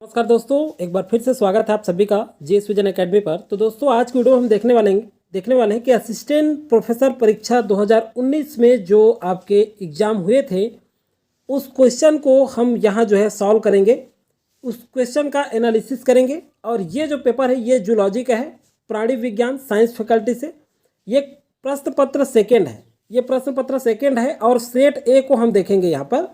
नमस्कार दोस्तों, एक बार फिर से स्वागत है आप सभी का जीएस विजन एकेडमी पर। तो दोस्तों आज की वीडियो हम देखने वाले हैं कि असिस्टेंट प्रोफेसर परीक्षा 2019 में जो आपके एग्ज़ाम हुए थे उस क्वेश्चन को हम यहाँ जो है सॉल्व करेंगे, उस क्वेश्चन का एनालिसिस करेंगे। और ये जो पेपर है ये जूलॉजी का है, प्राणी विज्ञान साइंस फैकल्टी से। ये प्रश्न पत्र सेकेंड है, ये प्रश्न पत्र सेकेंड है और सेट ए को हम देखेंगे। यहाँ पर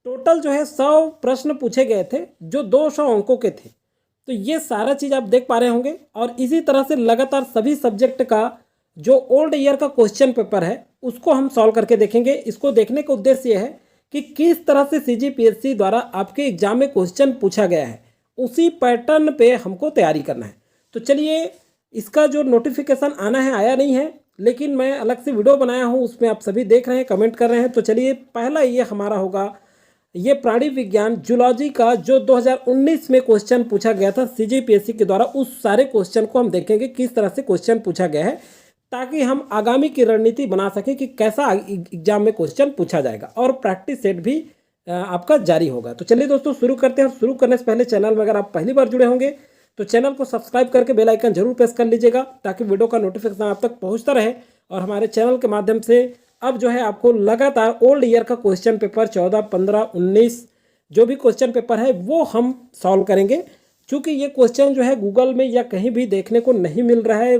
टोटल जो है 100 प्रश्न पूछे गए थे जो 200 अंकों के थे। तो ये सारा चीज़ आप देख पा रहे होंगे। और इसी तरह से लगातार सभी सब्जेक्ट का जो ओल्ड ईयर का क्वेश्चन पेपर है उसको हम सॉल्व करके देखेंगे। इसको देखने का उद्देश्य ये है कि किस तरह से सीजीपीएससी द्वारा आपके एग्जाम में क्वेश्चन पूछा गया है, उसी पैटर्न पे हमको तैयारी करना है। तो चलिए, इसका जो नोटिफिकेशन आना है आया नहीं है, लेकिन मैं अलग से वीडियो बनाया हूँ, उसमें आप सभी देख रहे हैं, कमेंट कर रहे हैं। तो चलिए, पहला ये हमारा होगा ये प्राणी विज्ञान जूलॉजी का जो 2019 में क्वेश्चन पूछा गया था सीजीपीएससी के द्वारा। उस सारे क्वेश्चन को हम देखेंगे किस तरह से क्वेश्चन पूछा गया है, ताकि हम आगामी की रणनीति बना सकें कि कैसा एग्जाम में क्वेश्चन पूछा जाएगा। और प्रैक्टिस सेट भी आपका जारी होगा। तो चलिए दोस्तों शुरू करते हैं। शुरू करने से पहले चैनल में अगर आप पहली बार जुड़े होंगे तो चैनल को सब्सक्राइब करके बेल आइकन जरूर प्रेस कर लीजिएगा, ताकि वीडियो का नोटिफिकेशन आप तक पहुँचता रहे। और हमारे चैनल के माध्यम से अब जो है आपको लगातार ओल्ड ईयर का क्वेश्चन पेपर 14, 15, 19 जो भी क्वेश्चन पेपर है वो हम सॉल्व करेंगे। क्योंकि ये क्वेश्चन जो है गूगल में या कहीं भी देखने को नहीं मिल रहा है,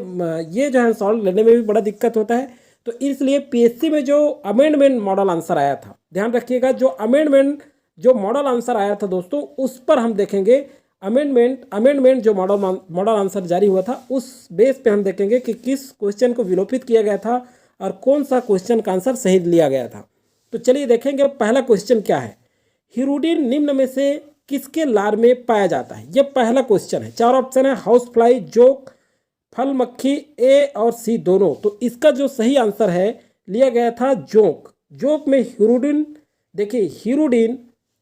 ये जो है सॉल्व लेने में भी बड़ा दिक्कत होता है। तो इसलिए पीएससी में जो अमेंडमेंट मॉडल आंसर आया था, ध्यान रखिएगा, जो अमेंडमेंट जो मॉडल आंसर आया था दोस्तों, उस पर हम देखेंगे। अमेंडमेंट जो मॉडल आंसर जारी हुआ था उस बेस पे हम देखेंगे कि किस क्वेश्चन को विलोपित किया गया था और कौन सा क्वेश्चन का आंसर सही लिया गया था। तो चलिए देखेंगे पहला क्वेश्चन क्या है। हिरुडीन निम्न में से किसके लार में पाया जाता है? यह पहला क्वेश्चन है। चार ऑप्शन है, हाउस फ्लाई, जोक, फल मक्खी, ए और सी दोनों। तो इसका जो सही आंसर है लिया गया था जोक। जोक में हिरुडीन, देखिए हिरुडीन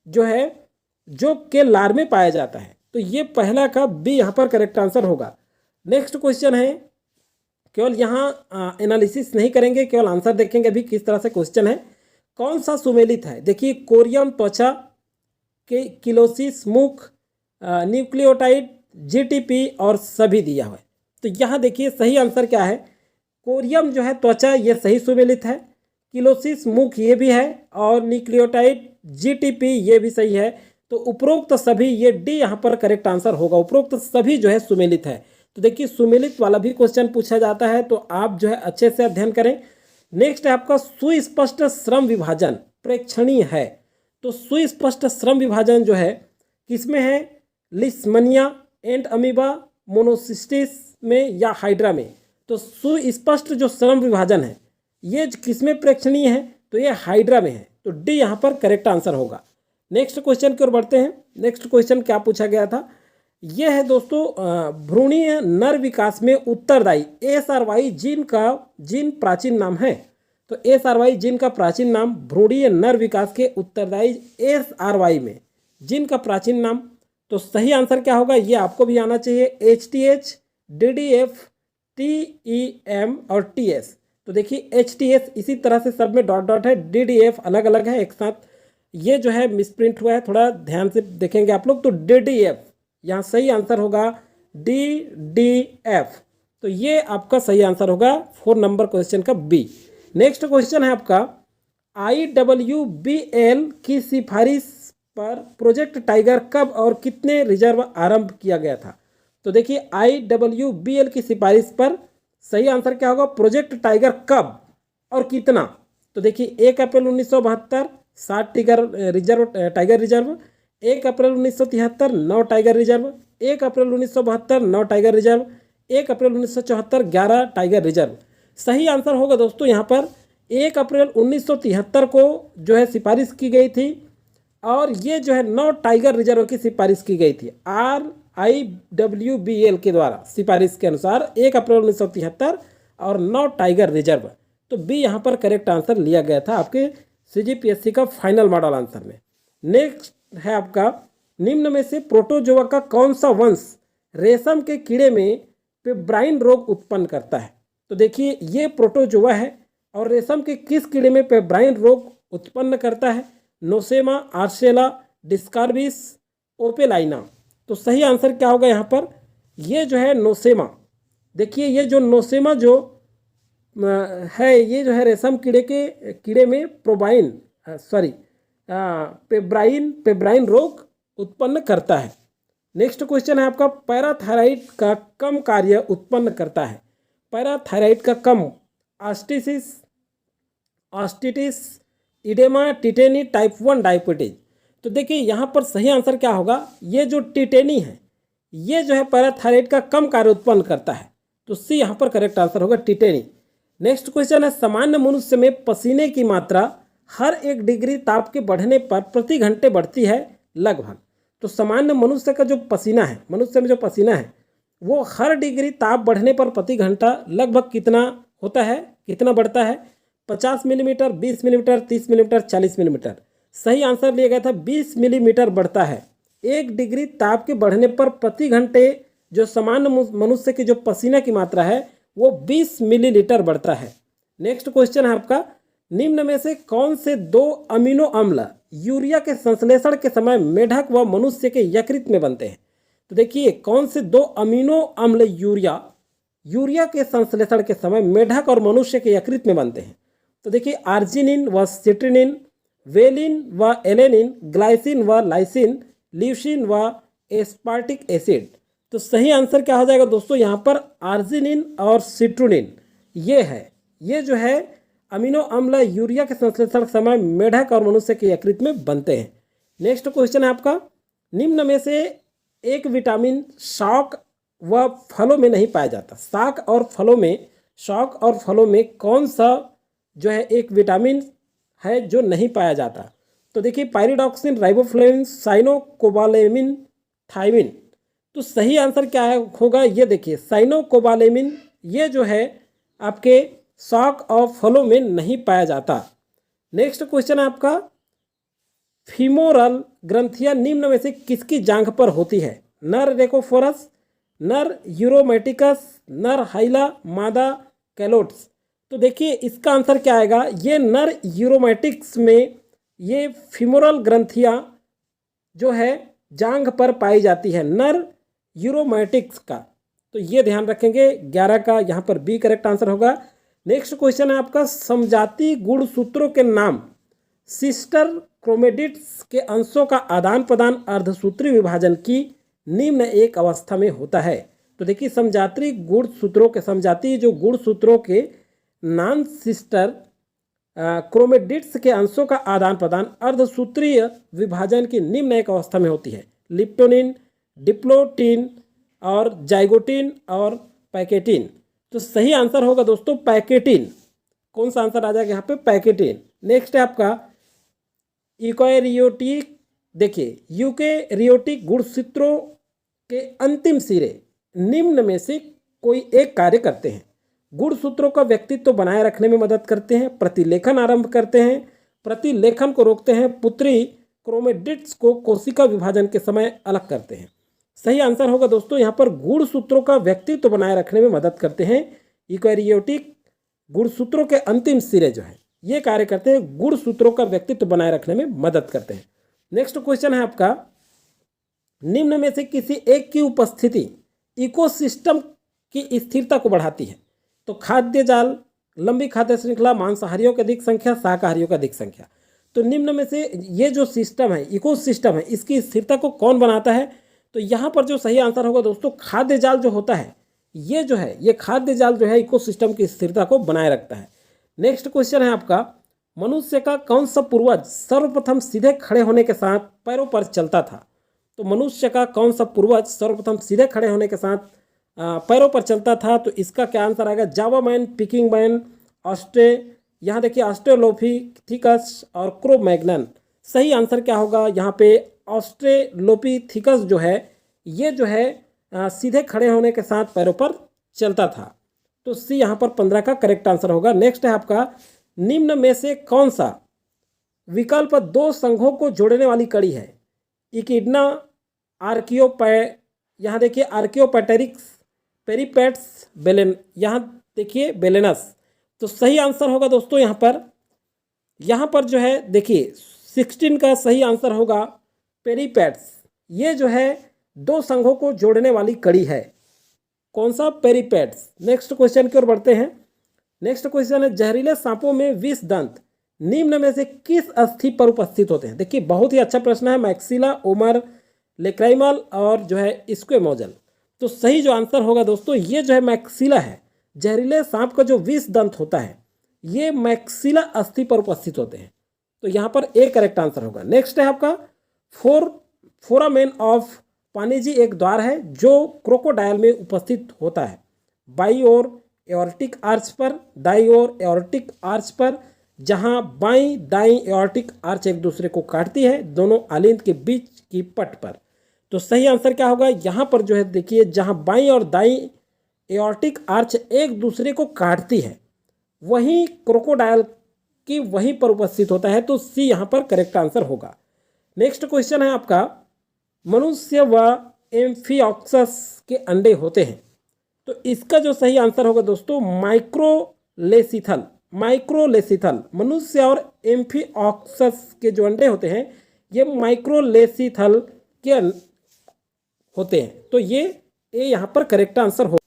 जो है जोक के लार में पाया जाता है। तो ये पहला का बी यहाँ पर करेक्ट आंसर होगा। नेक्स्ट क्वेश्चन है, केवल यहाँ एनालिसिस नहीं करेंगे, केवल आंसर देखेंगे अभी किस तरह से क्वेश्चन है। कौन सा सुमेलित है? देखिए कोरियम त्वचा के, किलोसिस मुख, न्यूक्लियोटाइड, जीटीपी और सभी दिया हुआ है। तो यहाँ देखिए सही आंसर क्या है। कोरियम जो है त्वचा, ये सही सुमेलित है। किलोसिस मुख ये भी है, और न्यूक्लियोटाइड जीटीपी ये भी सही है। तो उपरोक्त सभी, ये डी यहाँ पर करेक्ट आंसर होगा। उपरोक्त सभी जो है सुमेलित है। तो देखिए सुमेलित वाला भी क्वेश्चन पूछा जाता है, तो आप जो है अच्छे से अध्ययन करें। नेक्स्ट है आपका सुस्पष्ट श्रम विभाजन प्रेक्षणीय है। तो सुस्पष्ट श्रम विभाजन जो है किसमें है? लिस्मनिया, एंट अमीबा, मोनोसिस्टिस में या हाइड्रा में। तो सुस्पष्ट जो श्रम विभाजन है ये किसमें प्रेक्षणीय है? तो ये हाइड्रा में है। तो डी यहाँ पर करेक्ट आंसर होगा। नेक्स्ट क्वेश्चन की ओर बढ़ते हैं। नेक्स्ट क्वेश्चन क्या पूछा गया था? यह है दोस्तों, भ्रूणीय नर विकास में उत्तरदायी एसआरवाई जीन प्राचीन नाम है। तो एसआरवाई जीन का प्राचीन नाम, भ्रूणीय नर विकास के उत्तरदायी एसआरवाई में जीन का प्राचीन नाम। तो सही आंसर क्या होगा ये आपको भी आना चाहिए। एचटीएच, डीडीएफ, टीईएम और टीएस। तो देखिए एचटीएस इसी तरह से सब में डॉट डॉट है, डीडीएफ अलग अलग है एक साथ। ये जो है मिसप्रिंट हुआ है, थोड़ा ध्यान से देखेंगे आप लोग। तो डीडीएफ यहाँ सही आंसर होगा, डीडीएफ। तो ये आपका सही आंसर होगा 4 नंबर क्वेश्चन का बी। नेक्स्ट क्वेश्चन है आपका, IWBL की सिफारिश पर प्रोजेक्ट टाइगर कब और कितने रिजर्व आरंभ किया गया था? तो देखिए IWBL की सिफारिश पर सही आंसर क्या होगा? प्रोजेक्ट टाइगर कब और कितना? तो देखिए 1 अप्रैल 1972 7 टाइगर रिजर्व, 1 अप्रैल 1973 9 टाइगर रिजर्व, 1 अप्रैल 1972 9 टाइगर रिजर्व, 1 अप्रैल 1974 11 टाइगर रिजर्व। सही आंसर होगा दोस्तों यहाँ पर 1 अप्रैल 1973 को जो है सिफारिश की गई थी, और ये जो है 9 टाइगर रिजर्व की सिफारिश की गई थी RIWBL के द्वारा। सिफारिश के अनुसार 1 अप्रैल 1973 और 9 टाइगर रिजर्व। तो बी यहाँ पर करेक्ट आंसर लिया गया था आपके सीजीपीएससी का फाइनल मॉडल आंसर में। नेक्स्ट है आपका, निम्न में से प्रोटोजोआ का कौन सा वंश रेशम के कीड़े में पेब्राइन रोग उत्पन्न करता है? तो देखिए ये प्रोटोजोआ है, और रेशम के किस कीड़े में पेब्राइन रोग उत्पन्न करता है? नोसेमा, आर्सेला, डिस्कार्बिस, ओपेलाइना। तो सही आंसर क्या होगा यहाँ पर, ये जो है नोसेमा। देखिए ये जो नोसेमा जो है, ये जो है रेशम कीड़े में पेब्राइन रोग उत्पन्न करता है। नेक्स्ट क्वेश्चन है आपका, पैराथायराइड का कम कार्य उत्पन्न करता है। पैराथायराइड का कम, ऑस्टिटिस इडेमा टिटेनी टाइप 1 डायबिटीज। तो देखिए यहाँ पर सही आंसर क्या होगा, ये जो टिटेनी है ये जो है पैराथायराइड का कम कार्य उत्पन्न करता है। तो सी यहाँ पर करेक्ट आंसर होगा टिटेनी। नेक्स्ट क्वेश्चन है, सामान्य मनुष्य में पसीने की मात्रा हर 1 डिग्री ताप के बढ़ने पर प्रति घंटे बढ़ती है लगभग। तो सामान्य मनुष्य का जो पसीना है, मनुष्य में जो पसीना है वो हर डिग्री ताप बढ़ने पर प्रति घंटा लगभग कितना होता है, कितना बढ़ता है? 50 मिलीमीटर, 20 मिलीमीटर, 30 मिलीमीटर, 40 मिलीमीटर। सही आंसर लिया गया था 20 मिलीमीटर बढ़ता है। 1 डिग्री ताप के बढ़ने पर प्रति घंटे जो सामान्य मनुष्य की जो पसीना की मात्रा है वो 20 मिलीलीटर बढ़ता है। नेक्स्ट क्वेश्चन है आपका, निम्न में से कौन से 2 अमीनो अम्ल यूरिया के संश्लेषण के समय मेढक व मनुष्य के यकृत में बनते हैं? तो देखिए कौन से 2 अमीनो अम्ल यूरिया के संश्लेषण के समय मेढक और मनुष्य के यकृत में बनते हैं? तो देखिए आर्जिनिन व सिट्रिनिन, वेलिन व एलेनिन, ग्लाइसिन व लाइसिन, ल्यूसिन व एस्पार्टिक एसिड। तो सही आंसर क्या हो जाएगा दोस्तों, यहाँ पर आर्जिनिन और सिट्रुनिन ये है, ये जो है अमीनो अम्ल यूरिया के संश्लेषण समय मेढक और मनुष्य के यकृत में बनते हैं। नेक्स्ट क्वेश्चन है आपका, निम्न में से एक विटामिन शाक व फलों में नहीं पाया जाता। शाक और फलों में कौन सा जो है एक विटामिन है जो नहीं पाया जाता? तो देखिए पायरिडॉक्सिन, राइबोफ्लेविन, साइनोकोबालेमिन, थायमिन। तो सही आंसर क्या होगा, ये देखिए साइनोकोबालेमिन ये जो है आपके शाक और फलों में नहीं पाया जाता। नेक्स्ट क्वेश्चन है आपका, फीमोरल ग्रंथियां निम्न में से किसकी जांघ पर होती है? नर रेकोफोरस, नर यूरोमेटिकस, नर हाइला, मादा कैलोट्स। तो देखिए इसका आंसर क्या आएगा, ये नर यूरोमेटिक्स में ये फीमोरल ग्रंथियां जो है जांघ पर पाई जाती है, नर यूरोमेटिक्स का। तो ये ध्यान रखेंगे, 11 का यहाँ पर बी करेक्ट आंसर होगा। नेक्स्ट क्वेश्चन है आपका, समजातीय गुणसूत्रों के नाम। सिस्टर क्रोमेटिड्स के अंशों का आदान प्रदान अर्धसूत्री विभाजन की निम्न एक अवस्था में होता है। तो देखिए समजातीय जो गुणसूत्रों के नाम सिस्टर क्रोमेटिड्स के अंशों का आदान प्रदान अर्धसूत्रीय विभाजन की निम्न एक अवस्था में होती है। लिप्टोनिन, डिप्लोटिन और जाइगोटिन और पैकेटिन। तो सही आंसर होगा दोस्तों पैकेटिन। कौन सा आंसर आ जाएगा यहाँ पे? पैकेटिन। नेक्स्ट है आपका यूकैरियोटिक। देखिए यूकैरियोटिक गुणसूत्रों के अंतिम सिरे निम्न में से कोई एक कार्य करते हैं। गुणसूत्रों का व्यक्तित्व बनाए रखने में मदद करते हैं, प्रतिलेखन आरंभ करते हैं, प्रतिलेखन को रोकते हैं, पुत्री क्रोमेटिड्स को कोशिका विभाजन के समय अलग करते हैं। सही आंसर होगा दोस्तों यहाँ पर गुणसूत्रों का व्यक्तित्व बनाए रखने में मदद करते हैं। यूकैरियोटिक गुणसूत्रों के अंतिम सिरे जो है ये कार्य करते हैं, गुणसूत्रों का व्यक्तित्व बनाए रखने में मदद करते हैं। नेक्स्ट क्वेश्चन है आपका, निम्न में से किसी एक की उपस्थिति इकोसिस्टम की स्थिरता को बढ़ाती है? तो खाद्य जाल, लंबी खाद्य श्रृंखला, मांसाहारियों की अधिक संख्या, शाकाहारियों की अधिक संख्या। तो निम्न में से ये जो सिस्टम है, इकोसिस्टम है, इसकी स्थिरता को कौन बनाता है? तो यहाँ पर जो सही आंसर होगा दोस्तों खाद्य जाल जो होता है, ये जो है ये खाद्य जाल जो है इकोसिस्टम की स्थिरता को बनाए रखता है। नेक्स्ट क्वेश्चन है आपका, मनुष्य का कौन सा पूर्वज सर्वप्रथम सीधे खड़े होने के साथ पैरों पर चलता था? तो मनुष्य का कौन सा पूर्वज सर्वप्रथम सीधे खड़े होने के साथ पैरों पर चलता था? तो इसका क्या आंसर आएगा? जावा मैन, पिकिंग मैन, यहाँ देखिए ऑस्ट्रेलोपिथिकस और क्रो मैग्नन। सही आंसर क्या होगा यहाँ पे? ऑस्ट्रेलोपिथिकस जो है ये जो है सीधे खड़े होने के साथ पैरों पर चलता था। तो सी यहाँ पर 15 का करेक्ट आंसर होगा। नेक्स्ट है आपका, निम्न में से कौन सा विकल्प 2 संघों को जोड़ने वाली कड़ी है? इकिडना, यहाँ देखिए आर्कियोपैटेरिक्स, पेरिपेट्स, यहाँ देखिए बेलेनस। तो सही आंसर होगा दोस्तों यहाँ पर जो है देखिए 16 का सही आंसर होगा पेरिपेट्स। ये जो है दो संघों को जोड़ने वाली कड़ी है? कौन सा? पेरिपेड्स। नेक्स्ट क्वेश्चन की ओर बढ़ते हैं। नेक्स्ट क्वेश्चन है, जहरीले सांपों में विष दंत निम्न में से किस अस्थि पर उपस्थित होते हैं? देखिए बहुत ही अच्छा प्रश्न है। मैक्सिला, ओमर, लेक्राइमल और जो है स्क्वेमोजल। तो सही जो आंसर होगा दोस्तों ये जो है मैक्सिला है। जहरीले सांप का जो विष दंत होता है ये मैक्सिला अस्थि पर उपस्थित होते हैं। तो यहाँ पर ए करेक्ट आंसर होगा। नेक्स्ट है आपका फोरामेन ऑफ पानेजी एक द्वार है जो क्रोकोडाइल में उपस्थित होता है। बाई ओर एओर्टिक आर्च पर, दाई ओर एओर्टिक आर्च पर, जहां बाई दाई एओर्टिक आर्च एक दूसरे को काटती है, दोनों आलिंद के बीच की पट पर। तो सही आंसर क्या होगा? यहाँ पर जो है देखिए जहां बाई और दाई एओर्टिक आर्च एक दूसरे को काटती है वहीं क्रोकोडाइल की वहीं पर उपस्थित होता है। तो सी यहाँ पर करेक्ट आंसर होगा। नेक्स्ट क्वेश्चन है आपका, मनुष्य व एम्फिऑक्सस के अंडे होते हैं। तो इसका जो सही आंसर होगा दोस्तों माइक्रोलेसिथल। माइक्रोलेसिथल मनुष्य और एम्फिऑक्सस के जो अंडे होते हैं ये माइक्रोलेसिथल के होते हैं। तो ये यहाँ पर करेक्ट आंसर हो।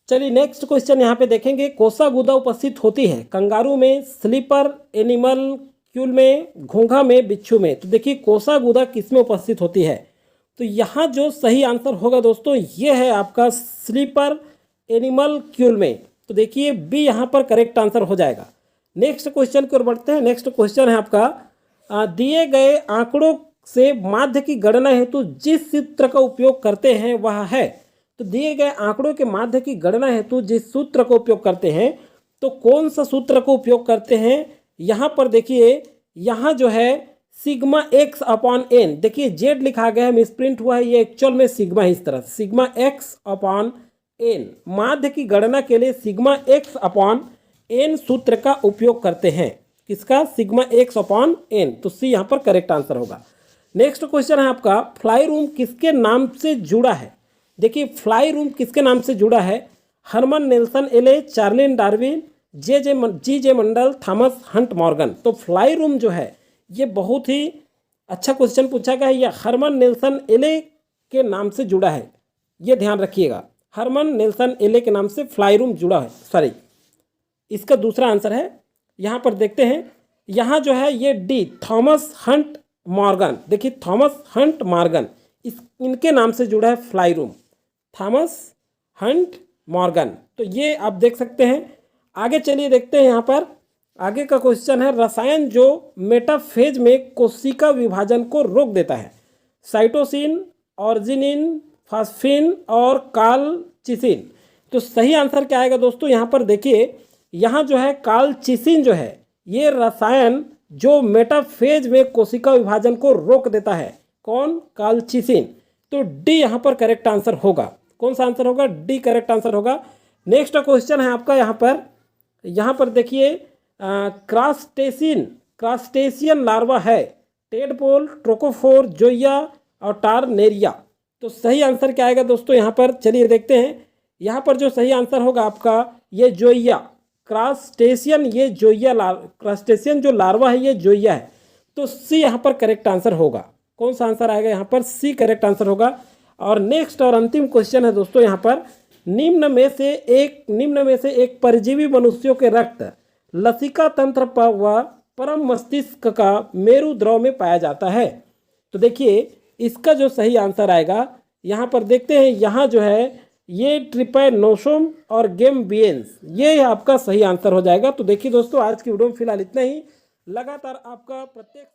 चलिए नेक्स्ट क्वेश्चन यहाँ पे देखेंगे, कोसा गुदा उपस्थित होती है कंगारू में, स्लीपर एनिमल क्यूल में, घोंघा में, बिच्छू में। तो देखिए कोसा गुदा किस में उपस्थित होती है? तो यहाँ जो सही आंसर होगा दोस्तों ये है आपका स्लीपर एनिमल क्यूल में। तो देखिए बी यहाँ पर करेक्ट आंसर हो जाएगा। नेक्स्ट क्वेश्चन की ओर बढ़ते हैं। नेक्स्ट क्वेश्चन है आपका, दिए गए आंकड़ों से माध्य की गणना हेतु जिस सूत्र का उपयोग करते हैं वह है। तो दिए गए आंकड़ों के माध्य की गणना हेतु जिस सूत्र का उपयोग करते हैं तो कौन सा सूत्र का उपयोग करते हैं? यहाँ पर देखिए यहाँ जो है सिग्मा एक्स अपॉन एन, देखिए जेड लिखा गया है मिसप्रिंट हुआ है, ये एक्चुअल में सिग्मा है। इस तरह सिग्मा एक्स अपॉन एन, माध्य की गणना के लिए सिग्मा एक्स अपॉन एन सूत्र का उपयोग करते हैं। किसका? Sigma x upon n. तो सी यहाँ पर करेक्ट आंसर होगा। नेक्स्ट क्वेश्चन है आपका, फ्लाई रूम किसके नाम से जुड़ा है? देखिए फ्लाई रूम किसके नाम से जुड़ा है? हरमन नेल्सन एले, चार्लिन डार्विन, जी जे मंडल, थॉमस हंट मॉर्गन। तो फ्लाई रूम जो है ये बहुत ही अच्छा क्वेश्चन पूछा गया है। यह हरमन नेल्सन एले के नाम से जुड़ा है, ये ध्यान रखिएगा। हरमन नेल्सन एले के नाम से फ्लाई रूम जुड़ा है। सॉरी, इसका दूसरा आंसर है। यहाँ पर देखते हैं, यहाँ जो है ये डी थॉमस हंट मॉर्गन। देखिए थॉमस हंट मॉर्गन इनके नाम से जुड़ा है fly room, Thomas Hunt Morgan. तो ये आप देख सकते हैं। आगे चलिए देखते हैं, यहाँ पर आगे का क्वेश्चन है, रसायन जो मेटाफेज में कोशिका विभाजन को रोक देता है। साइटोसिन, ऑर्जिनिन, फास्फिन और कालचिसिन। तो सही आंसर क्या आएगा दोस्तों? यहाँ पर देखिए यहाँ जो है कालचिसिन जो है ये रसायन जो मेटाफेज में कोशिका विभाजन को रोक देता है। कौन? कालचिसिन। तो डी यहाँ पर करेक्ट आंसर होगा। कौन सा आंसर होगा? डी करेक्ट आंसर होगा। नेक्स्ट क्वेश्चन है आपका यहाँ पर देखिए, क्रास्टेशियन लार्वा है, टेडपोल, ट्रोकोफोर, जोइया और टारनेरिया। तो सही आंसर क्या आएगा दोस्तों? यहाँ पर चलिए देखते हैं। यहाँ पर जो सही आंसर होगा आपका ये जोइया, क्रास्टेशियन, ये जोइया क्रास्टेशियन जो लार्वा है ये जोइया है। तो सी यहाँ पर करेक्ट आंसर होगा। कौन सा आंसर आएगा? यहाँ पर सी करेक्ट आंसर होगा। और नेक्स्ट और अंतिम क्वेश्चन है दोस्तों यहाँ पर, निम्न में से एक परजीवी मनुष्यों के रक्त, लसिका तंत्र पर व परम मस्तिष्क का मेरु द्रव में पाया जाता है। तो देखिए इसका जो सही आंसर आएगा यहाँ पर देखते हैं, यहाँ जो है ये ट्रिपैनोसोम और गेम्बियंस, ये आपका सही आंसर हो जाएगा। तो देखिए दोस्तों आज की वीडियो में फिलहाल इतना ही। लगातार आपका प्रत्येक